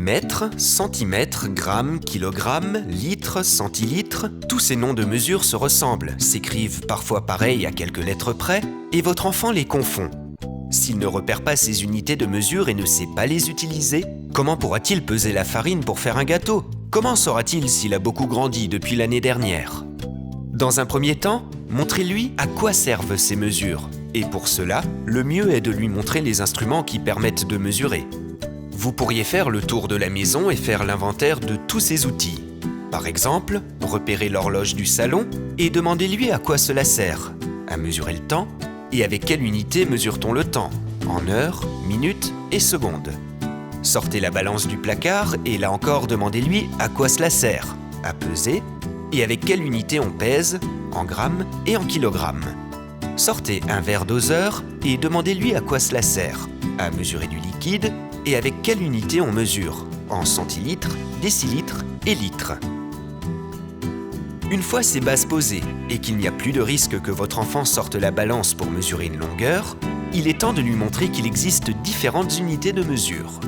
Mètre, centimètre, gramme, kilogramme, litre, centilitre, tous ces noms de mesure se ressemblent, s'écrivent parfois pareil à quelques lettres près, et votre enfant les confond. S'il ne repère pas ces unités de mesure et ne sait pas les utiliser, comment pourra-t-il peser la farine pour faire un gâteau? Comment saura-t-il s'il a beaucoup grandi depuis l'année dernière? Dans un premier temps, montrez-lui à quoi servent ces mesures. Et pour cela, le mieux est de lui montrer les instruments qui permettent de mesurer. Vous pourriez faire le tour de la maison et faire l'inventaire de tous ces outils. Par exemple, repérez l'horloge du salon et demandez-lui à quoi cela sert. À mesurer le temps? Et avec quelle unité mesure-t-on le temps? En heures, minutes et secondes. Sortez la balance du placard et là encore demandez-lui à quoi cela sert. À peser? Et avec quelle unité on pèse? En grammes et en kilogrammes. Sortez un verre doseur et demandez-lui à quoi cela sert. À mesurer du liquide et avec quelle unité on mesure? En centilitres, décilitres et litres. Une fois ces bases posées et qu'il n'y a plus de risque que votre enfant sorte la balance pour mesurer une longueur, il est temps de lui montrer qu'il existe différentes unités de mesure.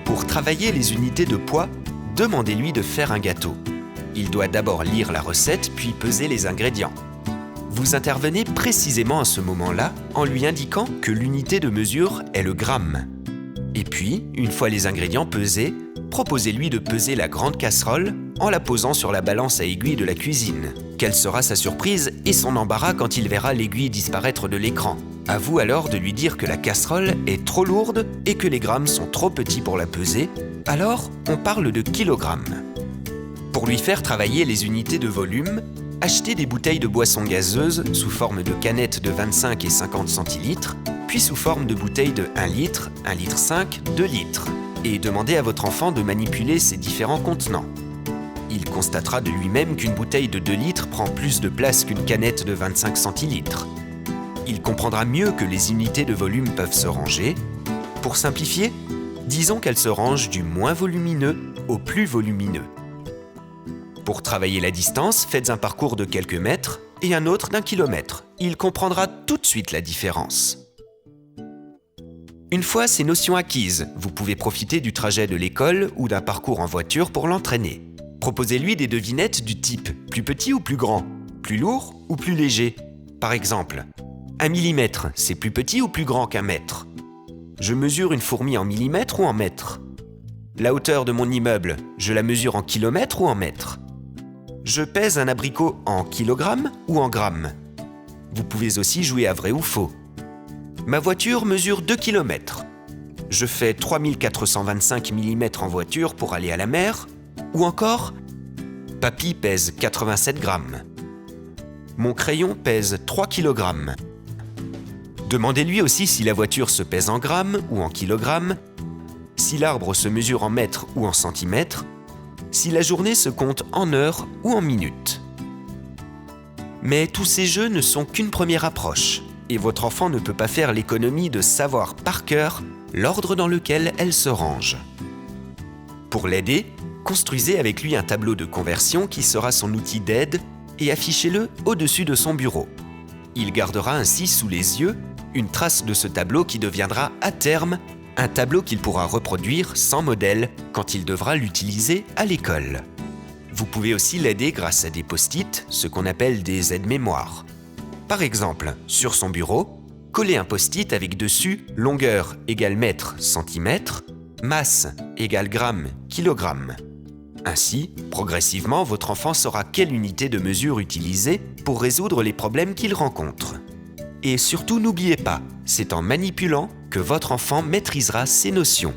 Pour travailler les unités de poids, demandez-lui de faire un gâteau. Il doit d'abord lire la recette puis peser les ingrédients. Vous intervenez précisément à ce moment-là en lui indiquant que l'unité de mesure est le gramme. Et puis, une fois les ingrédients pesés, proposez-lui de peser la grande casserole en la posant sur la balance à aiguille de la cuisine. Quelle sera sa surprise et son embarras quand il verra l'aiguille disparaître de l'écran? À vous alors de lui dire que la casserole est trop lourde et que les grammes sont trop petits pour la peser, alors on parle de kilogrammes. Pour lui faire travailler les unités de volume, achetez des bouteilles de boissons gazeuses sous forme de canettes de 25 et 50 centilitres, puis sous forme de bouteilles de 1 litre, 1,5 litre, 2 litres, et demandez à votre enfant de manipuler ces différents contenants. Il constatera de lui-même qu'une bouteille de 2 litres prend plus de place qu'une canette de 25 centilitres. Il comprendra mieux que les unités de volume peuvent se ranger. Pour simplifier, disons qu'elles se rangent du moins volumineux au plus volumineux. Pour travailler la distance, faites un parcours de quelques mètres et un autre d'1 kilomètre. Il comprendra tout de suite la différence. Une fois ces notions acquises, vous pouvez profiter du trajet de l'école ou d'un parcours en voiture pour l'entraîner. Proposez-lui des devinettes du type plus petit ou plus grand, plus lourd ou plus léger. Par exemple, 1 millimètre, c'est plus petit ou plus grand qu'un mètre? Je mesure une fourmi en millimètres ou en mètres? La hauteur de mon immeuble, je la mesure en kilomètres ou en mètres? Je pèse un abricot en kilogrammes ou en grammes? Vous pouvez aussi jouer à vrai ou faux. Ma voiture mesure 2 km. Je fais 3425 mm en voiture pour aller à la mer? Ou encore, papy pèse 87 grammes. Mon crayon pèse 3 kg. Demandez-lui aussi si la voiture se pèse en grammes ou en kilogrammes, si l'arbre se mesure en mètres ou en centimètres, si la journée se compte en heures ou en minutes. Mais tous ces jeux ne sont qu'une première approche, et votre enfant ne peut pas faire l'économie de savoir par cœur l'ordre dans lequel elle se range. Pour l'aider, construisez avec lui un tableau de conversion qui sera son outil d'aide et affichez-le au-dessus de son bureau. Il gardera ainsi sous les yeux une trace de ce tableau qui deviendra à terme un tableau qu'il pourra reproduire sans modèle quand il devra l'utiliser à l'école. Vous pouvez aussi l'aider grâce à des post-it, ce qu'on appelle des aides-mémoires. Par exemple, sur son bureau, collez un post-it avec dessus longueur égale mètre, centimètre, masse égale gramme, kilogramme. Ainsi, progressivement, votre enfant saura quelle unité de mesure utiliser pour résoudre les problèmes qu'il rencontre. Et surtout, n'oubliez pas, c'est en manipulant que votre enfant maîtrisera ces notions.